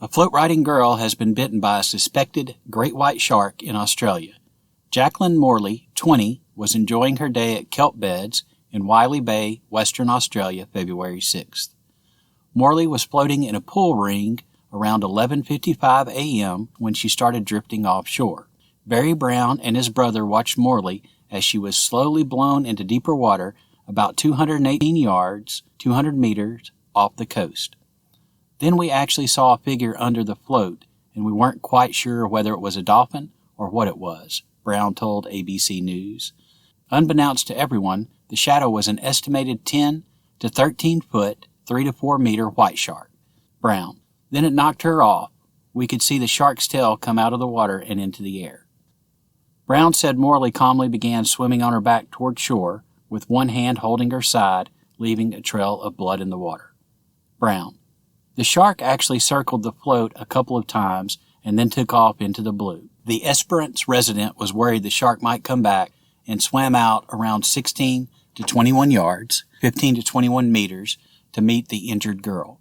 A float-riding girl has been bitten by a suspected great white shark in Australia. Jacquelin Morley, 20, was enjoying her day at Kelp Beds in Wylie Bay, Western Australia, February 6th. Morley was floating in a pool ring around 11:55 a.m. when she started drifting offshore. Barry Brown and his brother watched Morley as she was slowly blown into deeper water about 218 yards, 200 meters off the coast. Then we actually saw a figure under the float, and we weren't quite sure whether it was a dolphin or what it was, Brown told ABC News. Unbeknownst to everyone, the shadow was an estimated 10 to 13 foot, 3 to 4 meter white shark. Brown. Then it knocked her off. We could see the shark's tail come out of the water and into the air. Brown said Morley calmly began swimming on her back toward shore, with one hand holding her side, leaving a trail of blood in the water. Brown. The shark actually circled the float a couple of times and then took off into the blue. The Esperance resident was worried the shark might come back and swam out around 16 to 21 yards, 15 to 21 meters, to meet the injured girl.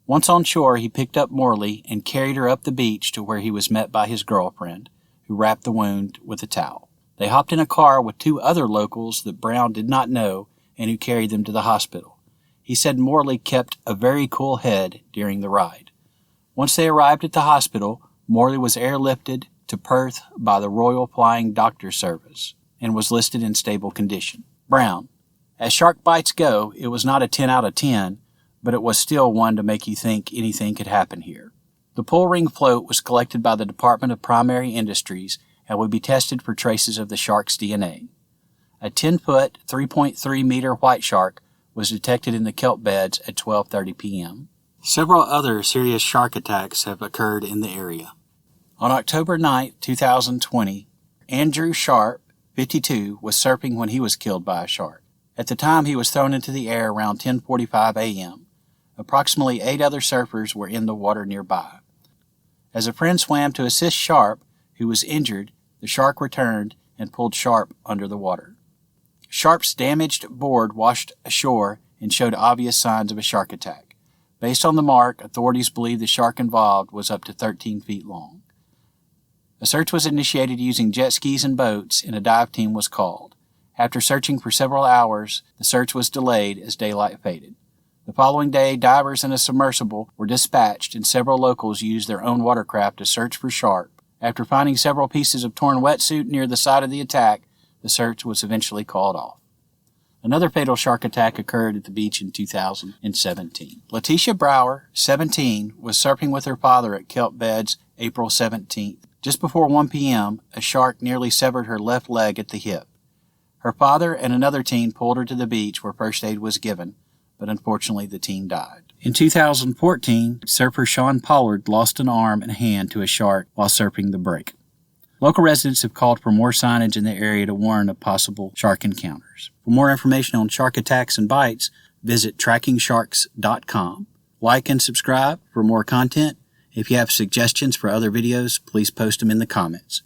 Once on shore, he picked up Morley and carried her up the beach to where he was met by his girlfriend, who wrapped the wound with a towel. They hopped in a car with 2 other locals that Brown did not know and who carried them to the hospital. He said Morley kept a very cool head during the ride. Once they arrived at the hospital, Morley was airlifted to Perth by the Royal Flying Doctor Service and was listed in stable condition. Brown. As shark bites go, it was not a 10 out of 10, but it was still one to make you think anything could happen here. The pull ring float was collected by the Department of Primary Industries and would be tested for traces of the shark's DNA. A 10-foot, 3.3 meter white shark was detected in the kelp beds at 12:30 p.m. Several other serious shark attacks have occurred in the area. On October 9, 2020, Andrew Sharp, 52, was surfing when he was killed by a shark. At the time, he was thrown into the air around 10:45 a.m. Approximately 8 other surfers were in the water nearby. As a friend swam to assist Sharp, who was injured, the shark returned and pulled Sharp under the water. Sharp's damaged board washed ashore and showed obvious signs of a shark attack. Based on the mark, authorities believe the shark involved was up to 13 feet long. A search was initiated using jet skis and boats, and a dive team was called. After searching for several hours, the search was delayed as daylight faded. The following day, divers and a submersible were dispatched, and several locals used their own watercraft to search for Sharp. After finding several pieces of torn wetsuit near the site of the attack, the search was eventually called off. Another fatal shark attack occurred at the beach in 2017. Letitia Brower, 17, was surfing with her father at Kelp Beds April 17th. Just before 1 p.m., a shark nearly severed her left leg at the hip. Her father and another teen pulled her to the beach where first aid was given, but unfortunately the teen died. In 2014, surfer Sean Pollard lost an arm and a hand to a shark while surfing the break. Local residents have called for more signage in the area to warn of possible shark encounters. For more information on shark attacks and bites, visit trackingsharks.com. Like and subscribe for more content. If you have suggestions for other videos, please post them in the comments.